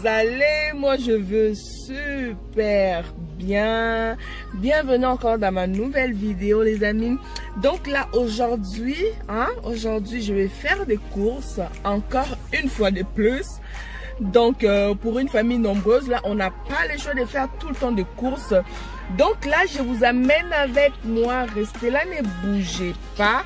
vous allez? Moi, je veux super bien. Bienvenue encore dans ma nouvelle vidéo, les amis. Donc là, aujourd'hui, je vais faire des courses, encore une fois de plus. Donc, pour une famille nombreuse, là, on n'a pas le choix de faire tout le temps des courses. Donc là, je vous amène avec moi. Restez là, ne bougez pas.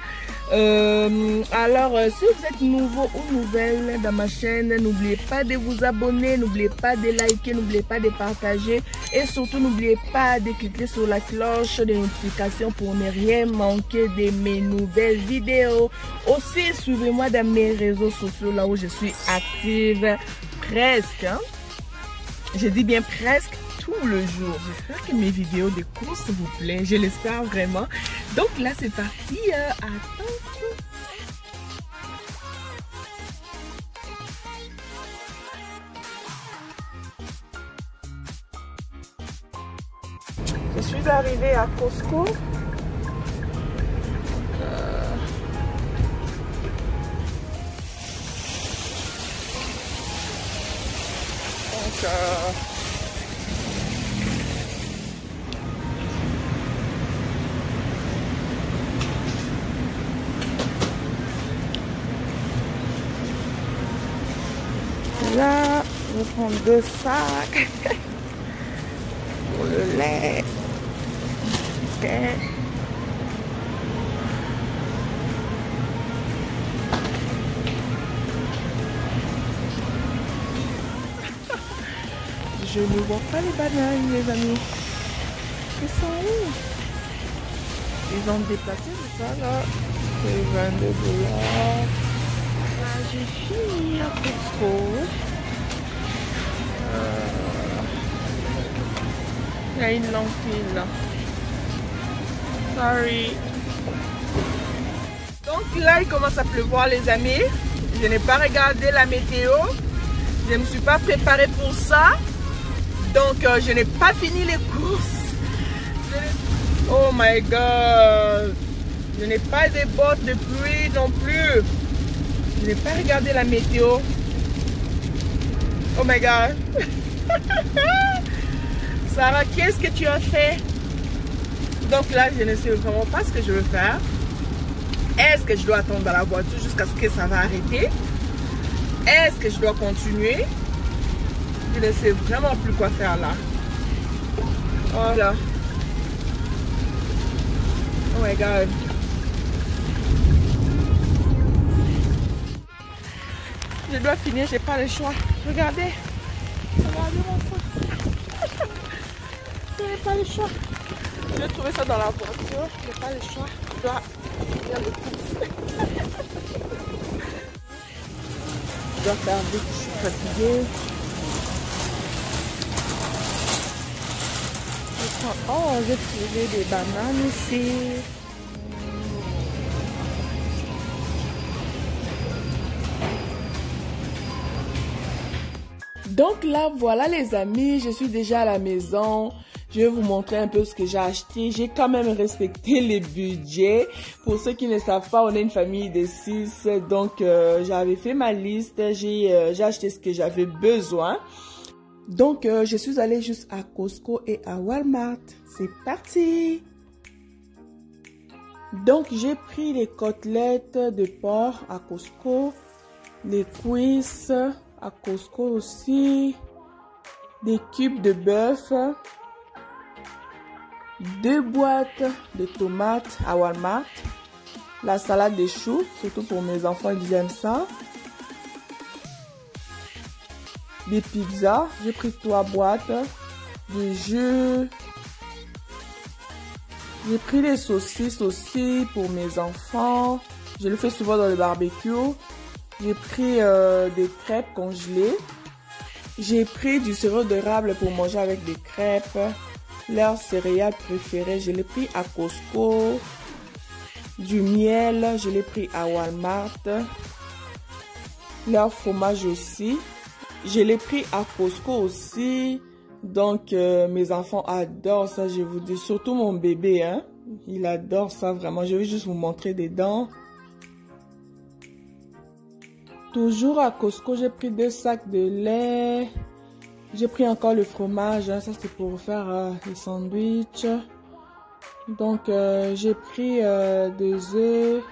Alors, si vous êtes nouveau ou nouvelle dans ma chaîne, n'oubliez pas de vous abonner, n'oubliez pas de liker, n'oubliez pas de partager et surtout n'oubliez pas de cliquer sur la cloche de notification pour ne rien manquer de mes nouvelles vidéos. Aussi, suivez-moi dans mes réseaux sociaux là où je suis active presque, je dis bien presque tout le jour. J'espère que mes vidéos de courses vous plaisent, je l'espère vraiment. Donc là c'est parti, attends. Je suis arrivée à Costco. Donc là, je vais prendre 2 sacs pour le lait. Ok. Je ne vois pas les bananes, les amis. Ils sont où? Ils ont déplacé ça là. C'est 22 $. Là, j'ai fini à Costco. Il y a une longue file là. Sorry. Donc là, il commence à pleuvoir, les amis. Je n'ai pas regardé la météo. Je ne me suis pas préparée pour ça. Donc, je n'ai pas fini les courses. Oh my God. Je n'ai pas de bottes de pluie non plus. Je n'ai pas regardé la météo. Oh my God. Sarah, qu'est-ce que tu as fait? Donc là, je ne sais vraiment pas ce que je veux faire. Est-ce que je dois attendre dans la voiture jusqu'à ce que ça va arrêter? Est-ce que je dois continuer? Je ne sais vraiment plus quoi faire là. Oh là. Oh my God. Je dois finir, j'ai pas le choix. Regardez. Regardez mon frère. Je n'ai pas le choix. Je vais trouver ça dans la voiture. Je n'ai pas le choix. Je dois finir le course. Je dois faire vite, je suis fatiguée. Oh, j'ai trouvé des bananes ici. Donc là, voilà les amis, je suis déjà à la maison. Je vais vous montrer un peu ce que j'ai acheté. J'ai quand même respecté les budgets. Pour ceux qui ne savent pas, on est une famille de 6. Donc, j'avais fait ma liste. J'ai acheté ce que j'avais besoin. Donc, je suis allée juste à Costco et à Walmart. C'est parti! Donc, j'ai pris les côtelettes de porc à Costco, les cuisses à Costco aussi, des cubes de bœuf, 2 boîtes de tomates à Walmart, la salade de choux, surtout pour mes enfants, ils aiment ça. Des pizzas, j'ai pris 3 boîtes, des jus, j'ai pris des saucisses aussi pour mes enfants, je le fais souvent dans le barbecue. J'ai pris des crêpes congelées, j'ai pris du sirop d'érable pour manger avec des crêpes, leur céréales préférées, je l'ai pris à Costco, du miel, je l'ai pris à Walmart, leur fromage aussi. Je l'ai pris à Costco aussi. Donc, mes enfants adorent ça, je vous dis. Surtout mon bébé, hein. Il adore ça, vraiment. Je vais juste vous montrer dedans. Toujours à Costco, j'ai pris 2 sacs de lait. J'ai pris encore le fromage, hein, ça c'est pour faire les sandwichs. Donc j'ai pris 2 œufs.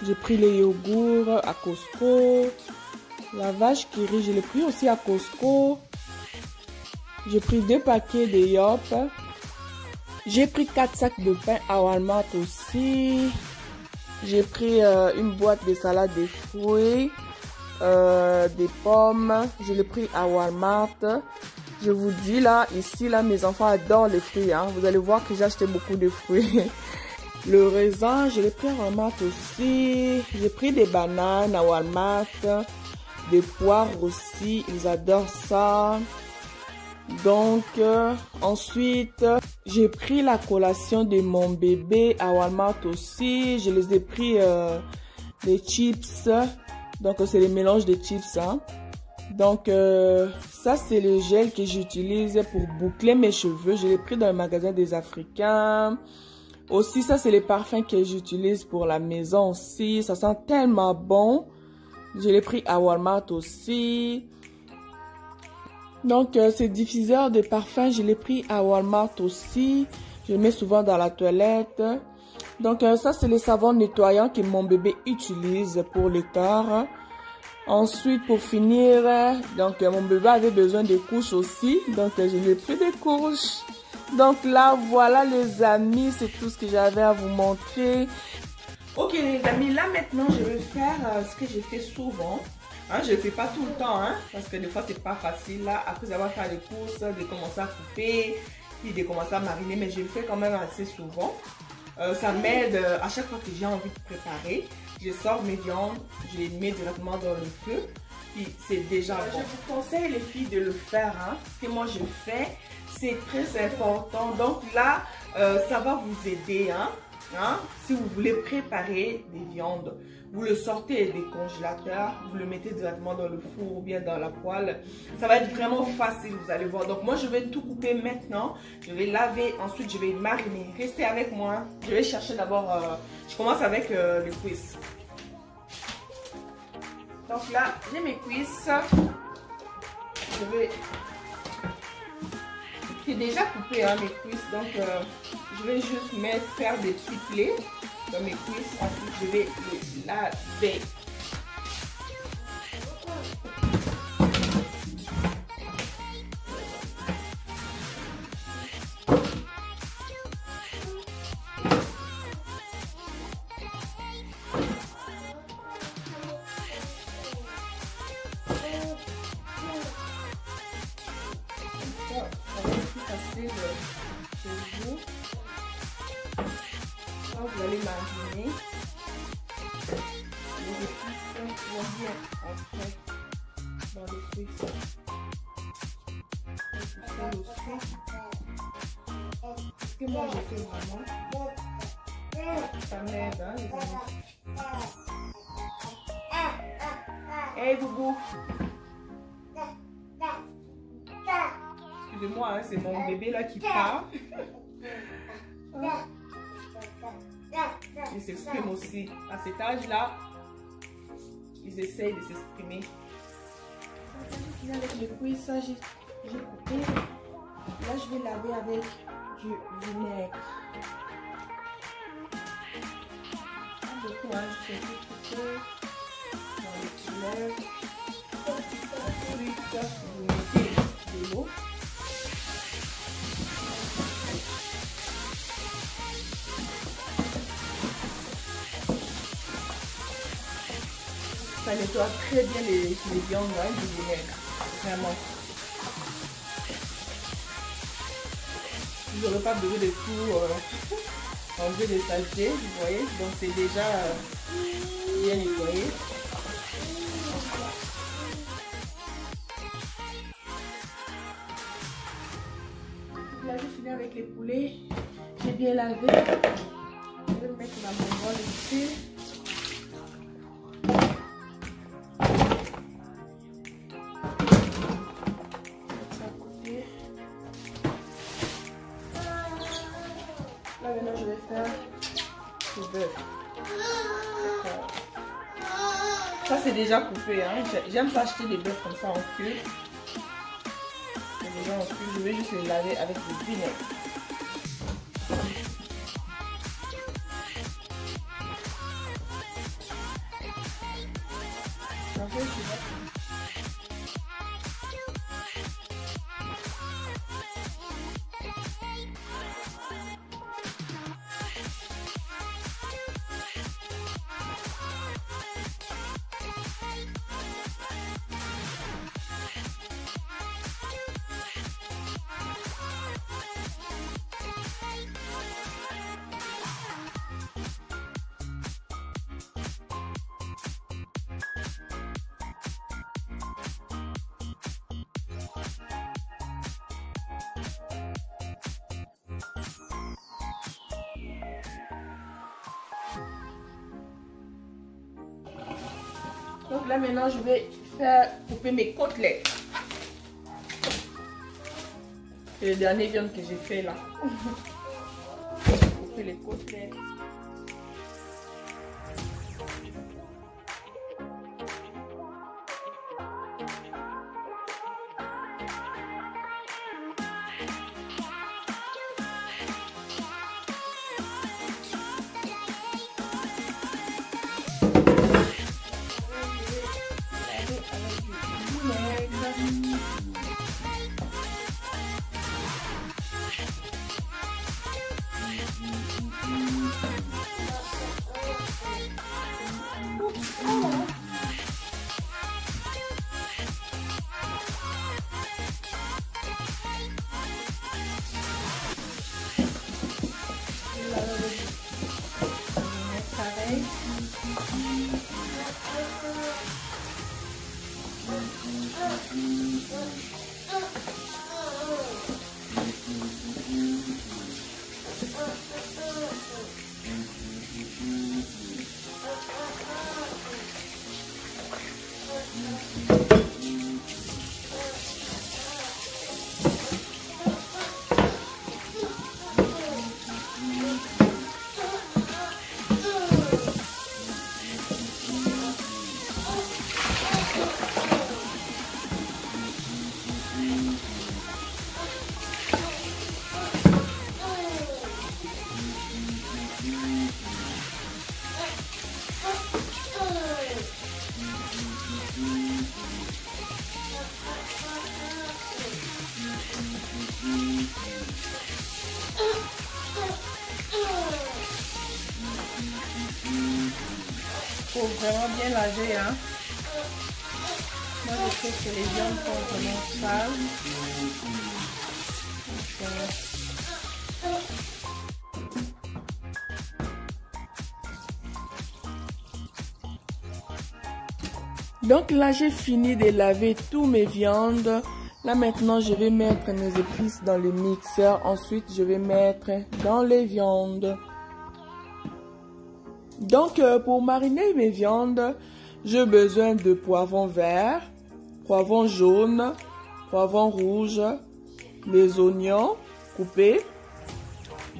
J'ai pris les yogourts à Costco. La vache qui rit, je l'ai pris aussi à Costco. J'ai pris 2 paquets de Yop. J'ai pris 4 sacs de pain à Walmart aussi. J'ai pris une boîte de salade de fruits, des pommes. Je l'ai pris à Walmart. Je vous dis là, ici là, mes enfants adorent les fruits. Hein. Vous allez voir que j'ai acheté beaucoup de fruits. Le raisin, je l'ai pris à Walmart aussi. J'ai pris des bananes à Walmart. Des poires aussi, ils adorent ça. Donc, ensuite, j'ai pris la collation de mon bébé à Walmart aussi. Je les ai pris les chips. Donc, c'est les mélanges de chips. Hein. Donc, ça, c'est le gel que j'utilise pour boucler mes cheveux. Je l'ai pris dans le magasin des Africains. Aussi, ça, c'est les parfums que j'utilise pour la maison aussi. Ça sent tellement bon. Je l'ai pris à Walmart aussi. Donc, ces diffuseurs de parfum, je l'ai pris à Walmart aussi. Je le mets souvent dans la toilette. Donc, ça, c'est les savons nettoyants que mon bébé utilise pour le corps. Ensuite, pour finir, donc, mon bébé avait besoin de couches aussi. Donc, je lui ai pris des couches. Donc, là, voilà les amis, c'est tout ce que j'avais à vous montrer. Ok les amis, là maintenant je vais faire ce que je fais souvent. Hein, je ne le fais pas tout le temps, hein, parce que des fois c'est pas facile là, après avoir fait les courses, de commencer à couper, puis de commencer à mariner, mais je le fais quand même assez souvent. Ça m'aide à chaque fois que j'ai envie de préparer. Je sors mes viandes, je les mets directement dans le feu, puis c'est déjà bon. Je vous conseille les filles de le faire, hein, ce que moi je fais, c'est très important. Donc là, ça va vous aider, hein. Hein? Si vous voulez préparer des viandes, vous le sortez des congélateurs, vous le mettez directement dans le four ou bien dans la poêle. Ça va être vraiment facile, vous allez voir. Donc moi, je vais tout couper maintenant. Je vais laver, ensuite je vais mariner. Restez avec moi. Je vais chercher d'abord, je commence avec les cuisses. Donc là, j'ai mes cuisses. Je vais... C'est déjà coupé hein, mes cuisses, donc je vais juste faire des petits plaies dans mes cuisses. Ensuite, je vais les laver. Chez vous. Donc, vous allez mariner les épices vont bien entrer dans les cuisses. Et aussi, ce que moi je fais vraiment, ça m'aide, hein, les amis. Hey Boubou! Excusez-moi, hein, c'est mon bébé là qui parle. Il s'exprime aussi. À cet âge-là, ils essayent de s'exprimer. Avec le cuisses, j'ai coupé. Là, je vais laver avec du vinaigre. Pas beaucoup, hein, je fais tout couper dans les petits lèvres. Ensuite, vous mettez de l'eau. Ça nettoie très bien les viandes hein, du vinaigre, vraiment. Vous n'aurez pas besoin de tout enlever les saletés, vous voyez, donc c'est déjà bien nettoyé. Là, j'ai fini avec les poulets, j'ai bien lavé. Je vais mettre ma bonbonne ici. Là maintenant je vais faire le bœuf. Ça c'est déjà coupé, hein. J'aime ça acheter des bœufs comme ça en cube. C'est déjà en cube. Je vais juste les laver avec du vinaigre. Donc là maintenant je vais faire couper mes côtelettes. C'est le dernier viande que j'ai fait là. Couper les côtelettes. Faut vraiment bien laver, hein. Moi je trouve que les viandes sont vraiment sales. Donc là j'ai fini de laver tous mes viandes. Là maintenant je vais mettre mes épices dans le mixeur. Ensuite je vais mettre dans les viandes. Donc pour mariner mes viandes, j'ai besoin de poivron vert, poivron jaune, poivron rouge, les oignons coupés,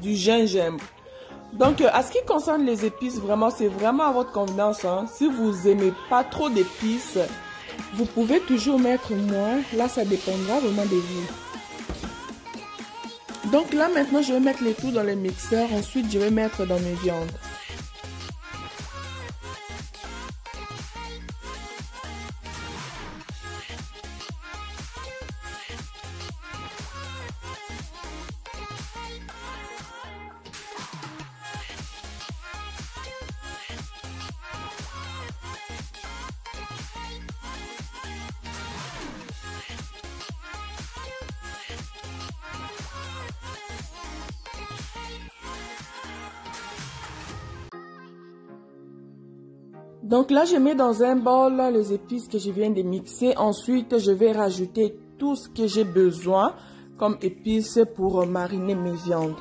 du gingembre. Donc à ce qui concerne les épices, vraiment c'est vraiment à votre convenance, hein. Si vous aimez pas trop d'épices, vous pouvez toujours mettre moins. Là ça dépendra vraiment de vous. Donc là maintenant je vais mettre les tout dans le mixeur. Ensuite je vais mettre dans mes viandes. Donc là, je mets dans un bol les épices que je viens de mixer. Ensuite, je vais rajouter tout ce que j'ai besoin comme épices pour mariner mes viandes.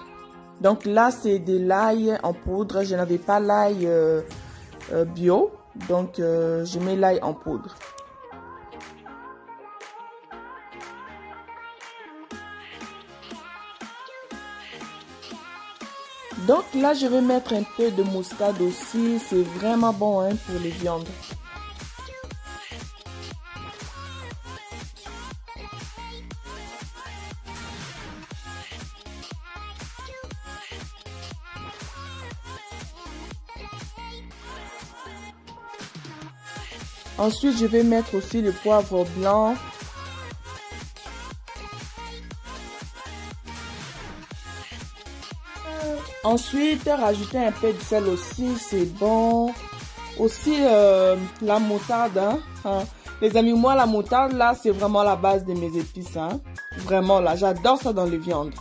Donc là, c'est de l'ail en poudre. Je n'avais pas l'ail bio, donc je mets l'ail en poudre. Donc là, je vais mettre un peu de muscade aussi. C'est vraiment bon, hein, pour les viandes. Ensuite, je vais mettre aussi le poivre blanc. Ensuite, rajouter un peu de sel aussi, c'est bon. Aussi, la moutarde, hein. Les amis, moi, la moutarde, là, c'est vraiment la base de mes épices, hein. Vraiment, là, j'adore ça dans les viandes.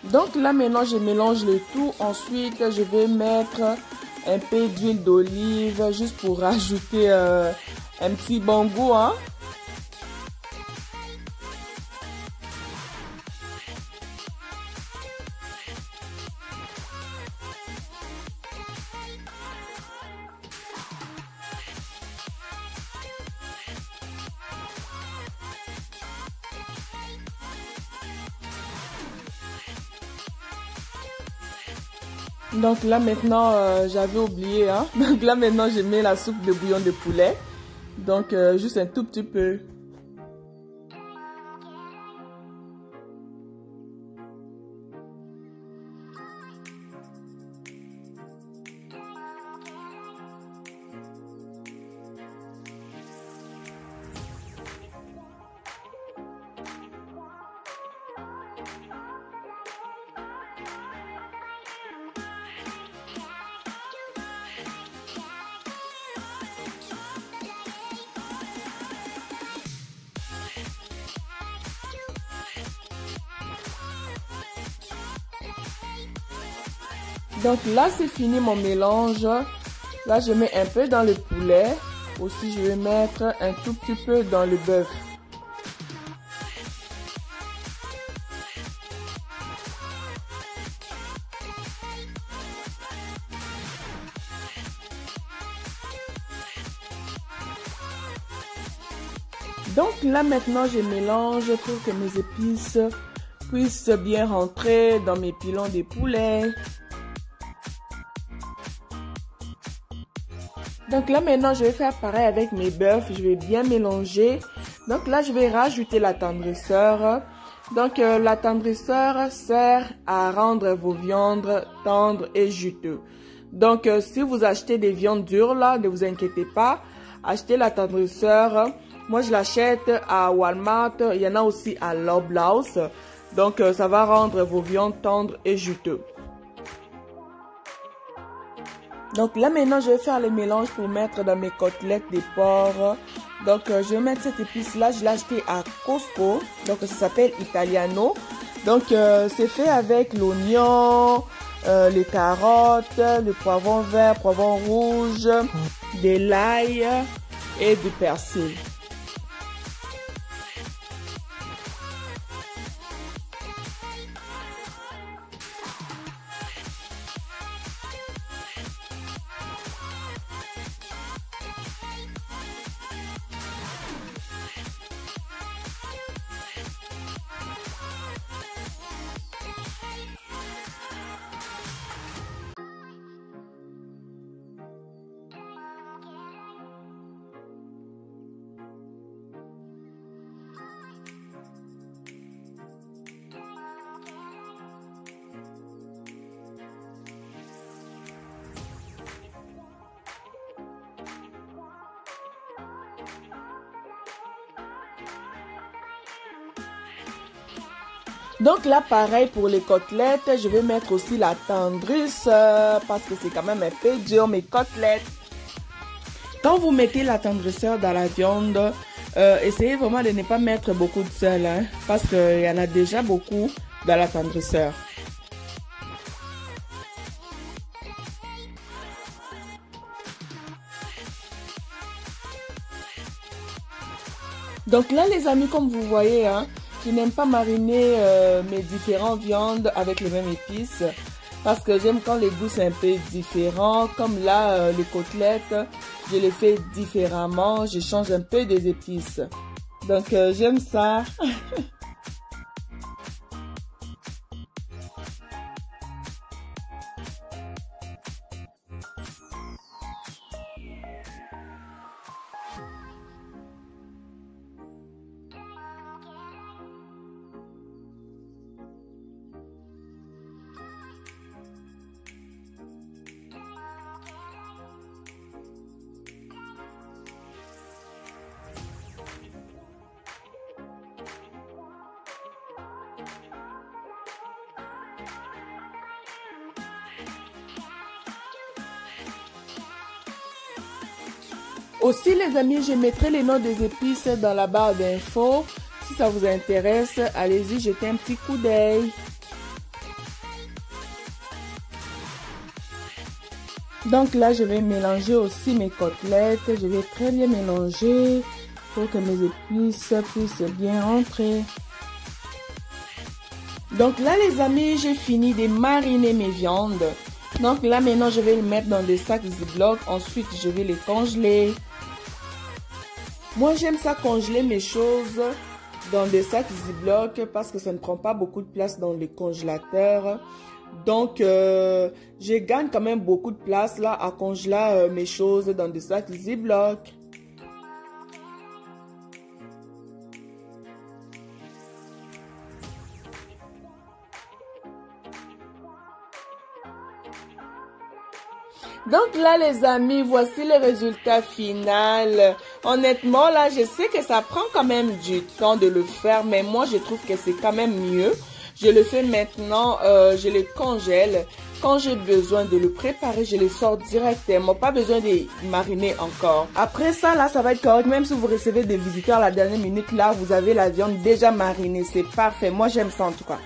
Donc là maintenant je mélange le tout. Ensuite je vais mettre un peu d'huile d'olive juste pour rajouter un petit bon goût, hein. Donc là maintenant, j'avais oublié, hein. Donc là maintenant, je mets la soupe de bouillon de poulet. Donc juste un tout petit peu. Donc là, c'est fini mon mélange. Là, je mets un peu dans le poulet. Aussi, je vais mettre un tout petit peu dans le bœuf. Donc là, maintenant, je mélange pour que mes épices puissent bien rentrer dans mes pilons de poulet. Donc là maintenant je vais faire pareil avec mes bœufs, je vais bien mélanger. Donc là je vais rajouter l'attendrisseur. Donc l'attendrisseur sert à rendre vos viandes tendres et juteuses. Donc si vous achetez des viandes dures là, ne vous inquiétez pas, achetez l'attendrisseur. Moi je l'achète à Walmart, il y en a aussi à Loblaws. Donc ça va rendre vos viandes tendres et juteuses. Donc là maintenant je vais faire le mélange pour mettre dans mes côtelettes de porc. Donc je vais mettre cette épice là, je l'ai acheté à Costco. Donc ça s'appelle Italiano. Donc c'est fait avec l'oignon, les carottes, le poivron vert, poivron rouge, de l'ail et du persil. Donc là, pareil pour les côtelettes, je vais mettre aussi la tendrisseur parce que c'est quand même un peu dur mes côtelettes. Quand vous mettez la tendrisseur dans la viande, essayez vraiment de ne pas mettre beaucoup de sel, hein, parce qu'il y en a déjà beaucoup dans la tendrisseur. Donc là, les amis, comme vous voyez, hein, je n'aime pas mariner mes différentes viandes avec les mêmes épices. parce que j'aime quand les goûts sont un peu différents. Comme là, les côtelettes, je les fais différemment. Je change un peu des épices. Donc, j'aime ça. Aussi les amis, je mettrai les noms des épices dans la barre d'infos. Si ça vous intéresse, allez-y, jetez un petit coup d'œil. Donc là, je vais mélanger aussi mes côtelettes. Je vais très bien mélanger pour que mes épices puissent bien rentrer. Donc là les amis, j'ai fini de mariner mes viandes. Donc là maintenant, je vais les mettre dans des sacs Ziploc. Ensuite, je vais les congeler. Moi, j'aime ça congeler mes choses dans des sacs Ziploc parce que ça ne prend pas beaucoup de place dans les congélateurs. Donc, je gagne quand même beaucoup de place là à congeler mes choses dans des sacs Ziploc. Donc là les amis, voici le résultat final. Honnêtement là, je sais que ça prend quand même du temps de le faire, mais moi je trouve que c'est quand même mieux. Je le fais maintenant, je le congèle. Quand j'ai besoin de le préparer, je le sors directement. Pas besoin de mariner encore. Après ça, là, ça va être correct. Même si vous recevez des visiteurs à la dernière minute, là, vous avez la viande déjà marinée. C'est parfait. Moi, j'aime ça en tout cas.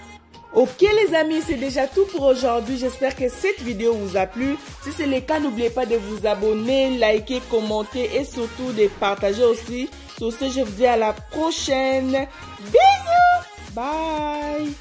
Ok les amis, c'est déjà tout pour aujourd'hui. J'espère que cette vidéo vous a plu. Si c'est le cas, n'oubliez pas de vous abonner, liker, commenter et surtout de partager aussi. Sur ce, je vous dis à la prochaine. Bisous. Bye.